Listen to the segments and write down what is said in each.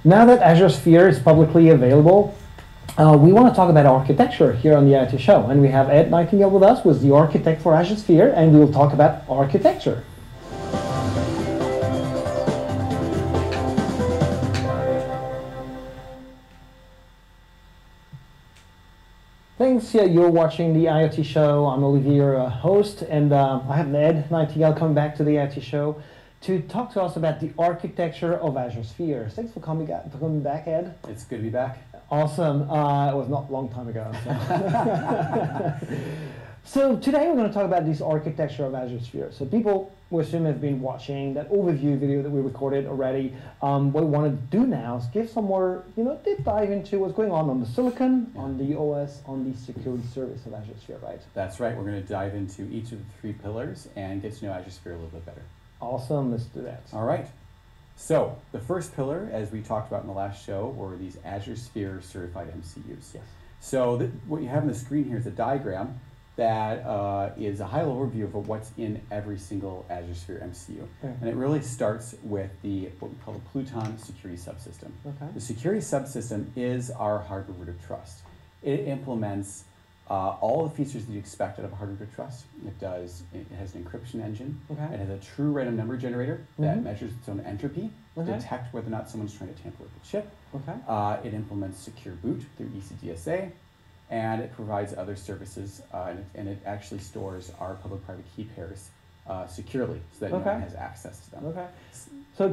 Now that Azure Sphere is publicly available, we want to talk about architecture here on the IoT show. And we have Ed Nightingale with us, who is the architect for Azure Sphere, and we will talk about architecture. Thanks, you're watching the IoT show. I'm Olivier, your host, and I have Ed Nightingale coming back to the IoT show to talk to us about the architecture of Azure Sphere. Thanks for coming back, Ed. It's good to be back. Awesome. It was not a long time ago. So today we're going to talk about this architecture of Azure Sphere. So people, we assume, have been watching that overview video that we recorded already. What we want to do now is give some more, deep dive into what's going on the silicon, on the OS, on the security service of Azure Sphere, right? That's right. We're going to dive into each of the three pillars and get to know Azure Sphere a little bit better. Awesome. Let's do that. All right. So the first pillar, as we talked about in the last show, were these Azure Sphere certified MCUs. Yes. So what you have on the screen here is a diagram that is a high-level overview of what's in every single Azure Sphere MCU. Okay. And it really starts with what we call the Pluton security subsystem. Okay. The security subsystem is our hardware root of trust. It implements all the features that you expect out of a hardware root of trust. It has an encryption engine. Okay. It has a true random number generator that measures its own entropy to Okay. detect whether or not someone's trying to tamper with the chip. Okay. It implements secure boot through ECDSA, and it provides other services, and it actually stores our public-private key pairs securely so that no one has access to them. Okay. So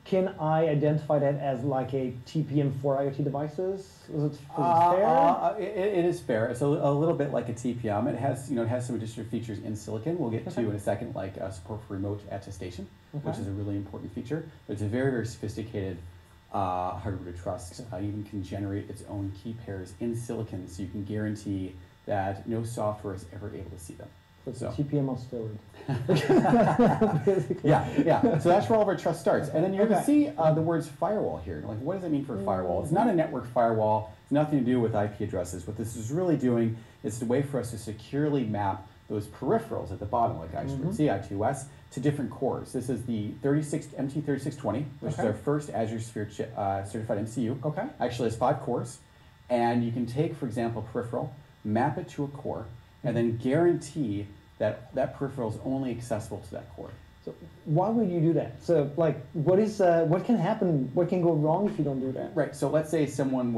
can I identify that as like a TPM for IoT devices? Is it fair? It is fair. It's a little bit like a TPM. It has some additional features in silicon. We'll get to in a second, like support for remote attestation, which is a really important feature. But it's a very, very sophisticated hardware root of trust. Even can generate its own key pairs in silicon, so you can guarantee that no software is ever able to see them. It's a TPM on steroid. Yeah. So that's where all of our trust starts. And then you're going to see the words firewall here. Like, what does that mean for firewall? It's not a network firewall. It's nothing to do with IP addresses. What this is really doing is a way for us to securely map those peripherals at the bottom, like I2C, I2S, to different cores. This is the MT3620, which is our first Azure Sphere certified MCU. Okay. Actually, has 5 cores. And you can take, for example, peripheral, map it to a core, and then guarantee that that peripheral is only accessible to that core. So why would you do that? So like, what can happen? What can go wrong if you don't do that? Right. So let's say someone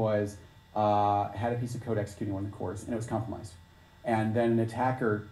had a piece of code executing one of the cores and it was compromised, and then an attacker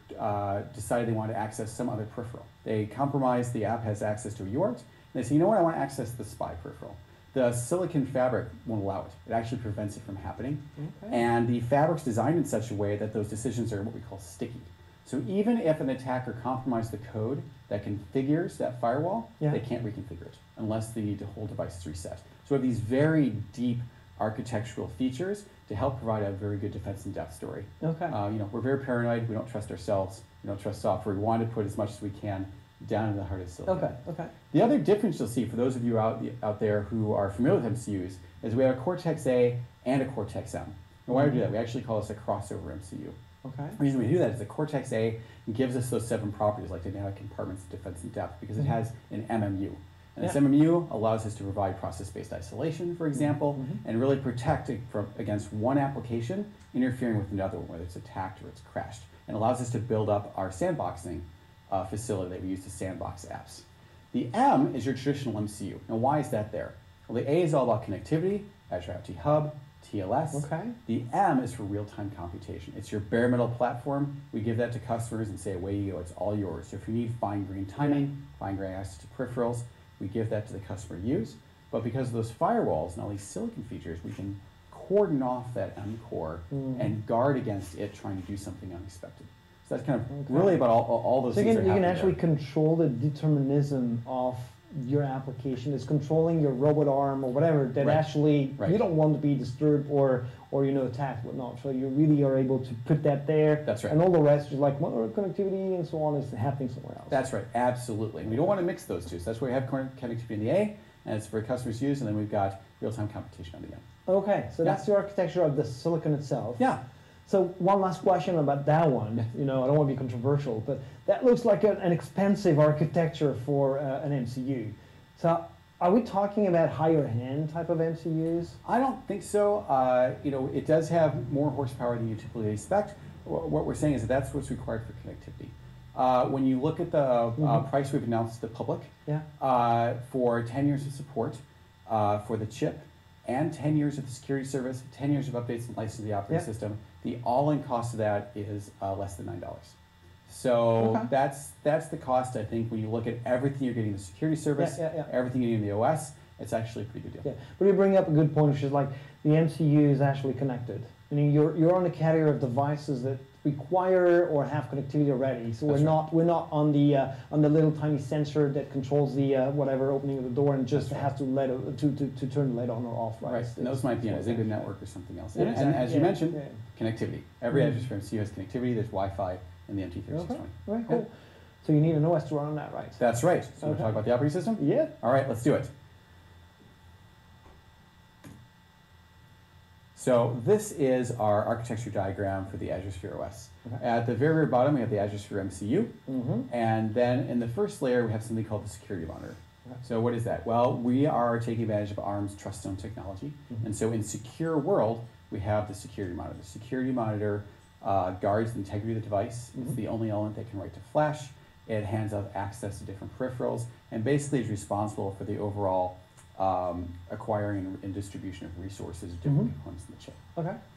decided they wanted to access some other peripheral. They compromised, the app has access to a UART, and they say, you know what, I want to access the SPI peripheral. The silicon fabric won't allow it. It actually prevents it from happening. Okay. And the fabric's designed in such a way that those decisions are what we call sticky. So even if an attacker compromised the code that configures that firewall, they can't reconfigure it unless the whole device is reset. So we have these very deep architectural features to help provide a very good defense in depth story. Okay. We're very paranoid. We don't trust ourselves. We don't trust software. We want to put as much as we can down in the heart of silicon. Okay. The other difference you'll see for those of you out there who are familiar with MCUs is we have a Cortex-A and a Cortex-M. And why do we do that? We actually call this a crossover MCU. Okay. The reason we do that is the Cortex-A gives us those 7 properties, like dynamic compartments, defense, and depth, because it has an MMU. And this MMU allows us to provide process-based isolation, for example, and really protect against one application interfering with another one, whether it's attacked or it's crashed. And allows us to build up our sandboxing facility that we use to sandbox apps. The M is your traditional MCU. Now, why is that there? Well, the A is all about connectivity, Azure IoT Hub, TLS. Okay. The M is for real-time computation. It's your bare metal platform. We give that to customers and say, away you go, it's all yours. So if you need fine-grained timing, fine-grained access to peripherals, we give that to the customer to use. But because of those firewalls and all these silicon features, we can cordon off that M core and guard against it trying to do something unexpected. So that's kind of really about all those things. So you can actually control the determinism of your application. It's controlling your robot arm or whatever that actually you don't want to be disturbed or attacked, whatnot. So you really are able to put that there. That's right. And all the rest is like motor connectivity and so on is happening somewhere else. That's right, absolutely. And we don't want to mix those two. So that's why we have connectivity in the A, and it's for customers' use, and then we've got real-time computation on the M. Okay, so that's the architecture of the silicon itself. Yeah. So one last question about that one. I don't want to be controversial, but that looks like an expensive architecture for an MCU. So Are we talking about higher end type of MCUs? I don't think so. You know, it does have more horsepower than you typically expect. What we're saying is that that's what's required for connectivity. When you look at the price we've announced to the public, for 10 years of support for the chip and 10 years of the security service, 10 years of updates and license of the operating system, the all-in cost of that is less than $9. So that's the cost, I think, when you look at everything you're getting in the security service, everything you're getting in the OS, it's actually a pretty good deal. Yeah. But you bring up a good point, which is like the MCU is actually connected. I mean, you're on a category of devices that require or have connectivity already. So we're not on the little tiny sensor that controls the whatever opening of the door and just has to let it, to turn the light on or off, right? Right. And those might be on a Zigbee network or something else. And as you mentioned, connectivity. Every Azure Sphere MCU has connectivity. There's Wi-Fi in the MT3620. Right. Cool. So you need an OS to run on that, right? That's right. So we'll talk about the operating system. Yeah. All right. Let's do it. So this is our architecture diagram for the Azure Sphere OS. At the very, very bottom, we have the Azure Sphere MCU. And then in the first layer, we have something called the security monitor. So what is that? Well, we are taking advantage of ARM's Truststone technology. And so in secure world, we have the security monitor. The security monitor guards the integrity of the device. It's the only element that can write to flash. It hands out access to different peripherals, and basically is responsible for the overall acquiring and distribution of resources of different components in the chip.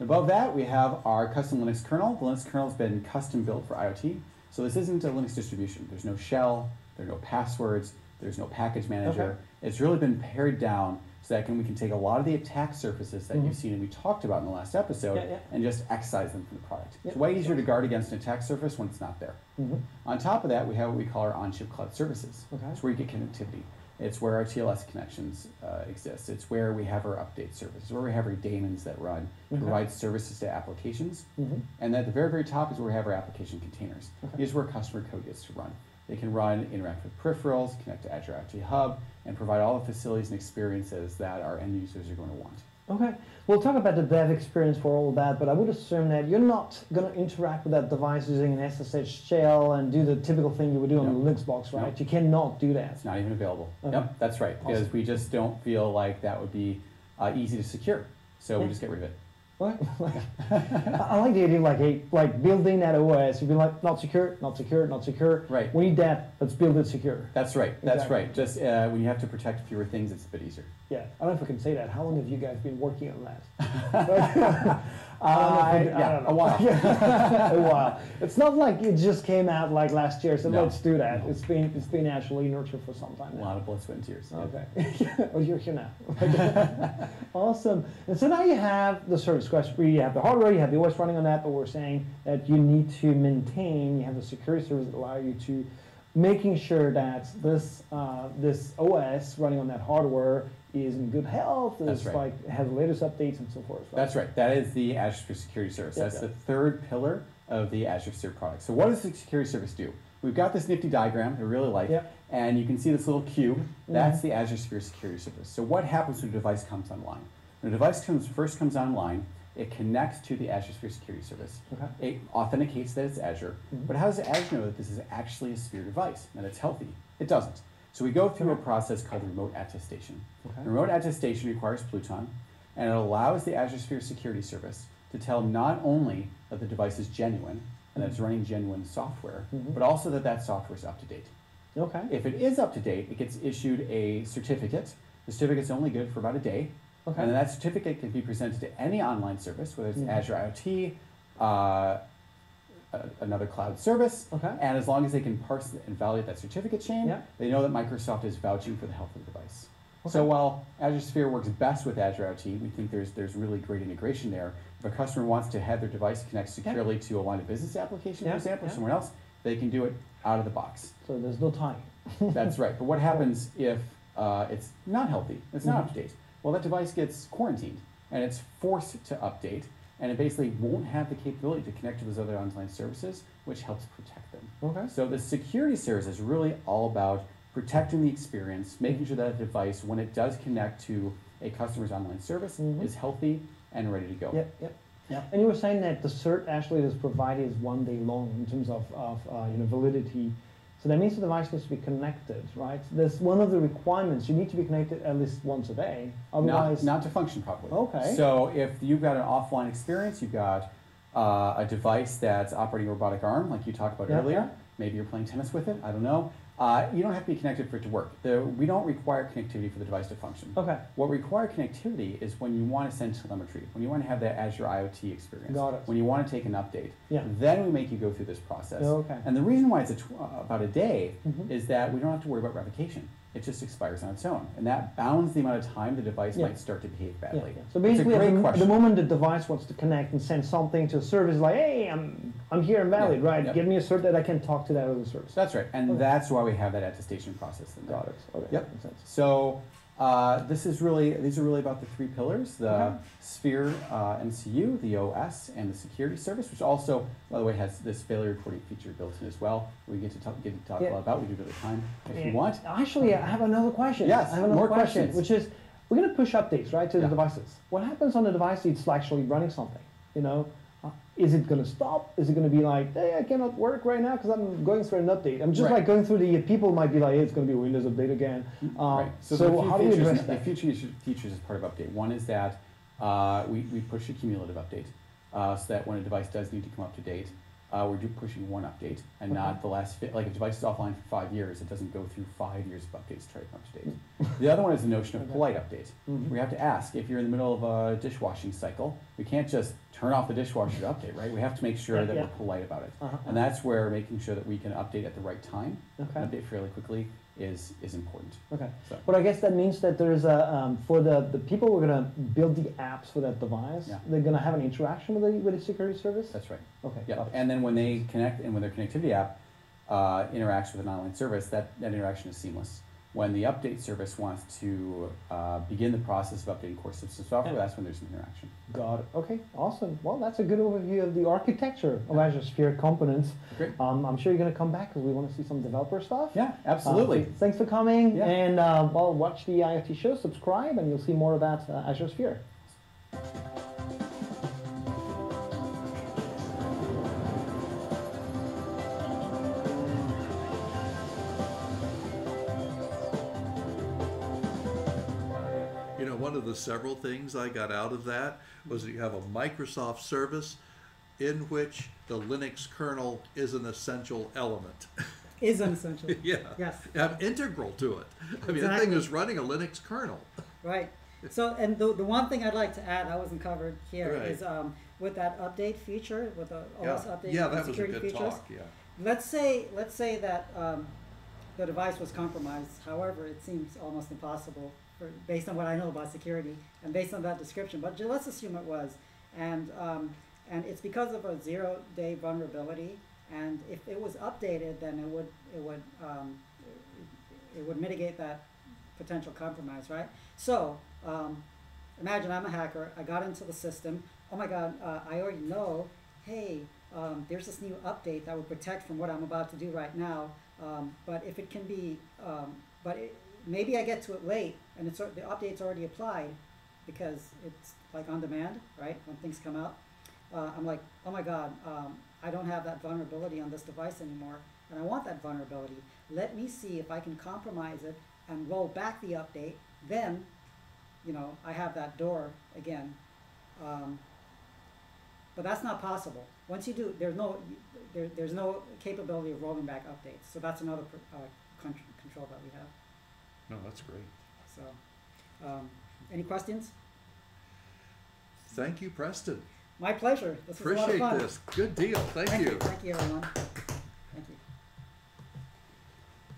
Above that, we have our custom Linux kernel. The Linux kernel has been custom built for IoT. So this isn't a Linux distribution. There's no shell, there are no passwords, there's no package manager. It's really been pared down so that we can take a lot of the attack surfaces that you've seen and we talked about in the last episode and just excise them from the product. It's way easier to guard against an attack surface when it's not there. On top of that, we have what we call our on-chip cloud services. It's where you get connectivity. It's where our TLS connections exist. It's where we have our update services, where we have our daemons that run to provide services to applications. And at the very, very top is where we have our application containers. These is where customer code gets to run. They can run, interact with peripherals, connect to Azure IoT Hub, and provide all the facilities and experiences that our end users are going to want. Okay, we'll talk about the dev experience for all that, but I would assume that you're not going to interact with that device using an SSH shell and do the typical thing you would do on the Linux box, right? You cannot do that. It's not even available. Yep, that's right, because we just don't feel like that would be easy to secure, so we just get rid of it. What? I like the idea of like building that OS. You'd be like, not secure, not secure, not secure. Right. We need that. Let's build it secure. That's right. That's right. Just when you have to protect fewer things, it's a bit easier. Yeah. I don't know if I can say that. How long have you guys been working on that? A while. A while. It's not like it just came out like last year, so let's do that. It's been actually nurtured for some time now. A lot of blood, sweat, and tears. Okay. Oh, you're here now. Awesome. And so now you have the service question. You have the hardware, you have the OS running on that, but we're saying that you need to maintain, you have the security service that allow you to making sure that this OS running on that hardware is in good health, has the latest updates and so forth. Right? That's right. That is the Azure Sphere Security Service. That's the third pillar of the Azure Sphere product. So what does the security service do? We've got this nifty diagram I really like, and you can see this little cube. That's the Azure Sphere Security Service. So what happens when a device comes online? When a device first comes online, it connects to the Azure Sphere Security Service. It authenticates that it's Azure. But how does Azure know that this is actually a Sphere device, and it's healthy? It doesn't. So we go through a process called remote attestation. Remote attestation requires Pluton, and it allows the Azure Sphere Security Service to tell not only that the device is genuine, and that it's running genuine software, but also that that software is up to date. If it is up to date, it gets issued a certificate. The certificate's only good for about a day. And then that certificate can be presented to any online service, whether it's Azure IoT, another cloud service, and as long as they can parse and validate that certificate chain, they know that Microsoft is vouching for the health of the device. So while Azure Sphere works best with Azure IoT, we think there's really great integration there. If a customer wants to have their device connect securely to a line of business application, for example, or somewhere else, they can do it out of the box. So there's no time. That's right. But what happens if it's not healthy, it's not up to date? Well, that device gets quarantined, and it's forced to update, and it basically won't have the capability to connect to those other online services, which helps protect them. So the security service is really all about protecting the experience, making sure that a device, when it does connect to a customer's online service, is healthy and ready to go. And you were saying that the cert actually is provided is 1 day long in terms of validity. So that means the device needs to be connected, right? That's one of the requirements. You need to be connected at least once a day. Otherwise, not to function properly. Okay. So if you've got an offline experience, you've got a device that's operating a robotic arm, like you talked about earlier. Maybe you're playing tennis with it. I don't know. You don't have to be connected for it to work. We don't require connectivity for the device to function. Okay. What requires connectivity is when you want to send telemetry, when you want to have that Azure IoT experience, Got it. when you want to take an update. Yeah. Then we make you go through this process. Okay. And the reason why it's about a day is that we don't have to worry about revocation. It just expires on its own. And that bounds the amount of time the device might start to behave badly. Yeah. So basically, it's at the moment the device wants to connect and send something to a service, like, hey, I'm here and valid, right? Yep. Give me a cert that I can talk to that other service. That's right. And that's why we have that attestation process in there. Got it. Okay. Yep. Makes sense. So these are really about the three pillars: the Sphere MCU, the OS, and the security service, which also, by the way, has this failure reporting feature built in as well. We get to talk a lot about. We do it at a time if you want. Actually, I have another question. Yes, I have another more question, questions. which is, we're going to push updates, right, to the devices. What happens on the device it's actually running something? You know, is it going to stop? Is it going to be like, hey, I cannot work right now because I'm going through an update? I'm just like going through the, people might be like, hey, it's going to be a Windows update again. Right. So how do we address that? The features as part of update. One is that we push a cumulative update, so that when a device does need to come up to date, we're pushing one update and not the last, like if a device is offline for 5 years, it doesn't go through 5 years of updates to try to come up to date. The other one is the notion of polite update. We have to ask, if you're in the middle of a dishwashing cycle, we can't just turn off the dishwasher to update, right? We have to make sure that we're polite about it. And that's where making sure that we can update at the right time, update fairly quickly, is important. Okay. So. But I guess that means that there's a, for the people who are going to build the apps for that device, they're going to have an interaction with the security service? That's right. Okay. Yeah. And then when they connect, and when their connectivity app interacts with an online service, that interaction is seamless. When the update service wants to begin the process of updating core system software, that's when there's an interaction. Got it. Okay, awesome. Well, that's a good overview of the architecture of Azure Sphere components. Great. I'm sure you're going to come back because we want to see some developer stuff. Yeah, absolutely. Thanks for coming, and well, watch the IoT show, subscribe, and you'll see more about Azure Sphere. One of the several things I got out of that was that you have a Microsoft service in which the Linux kernel is an essential element. Is an essential. Yeah. Yes. Integral to it. I mean, that thing is running a Linux kernel. Right. So, and the one thing I'd like to add, that wasn't covered here, is with that update feature, with the OS update and security features. Talk, Let's say that the device was compromised. However, it seems almost impossible based on what I know about security and based on that description. But let's assume it was, and it's because of a 0-day vulnerability. And if it was updated, then it would mitigate that potential compromise, right? So imagine I'm a hacker. I got into the system. Oh my God! I already know. Hey, there's this new update that would protect from what I'm about to do right now. But if it can be, maybe I get to it late, and the update's already applied, because it's like on demand, right? When things come out, I'm like, oh my God, I don't have that vulnerability on this device anymore, and I want that vulnerability. Let me see if I can compromise it and roll back the update. Then, I have that door again. But that's not possible. Once you do, there's no capability of rolling back updates. So that's another control that we have. No, that's great. So, any questions? Thank you, Preston. My pleasure. This was a lot of fun. Appreciate this. Good deal. Thank you. Thank you, everyone.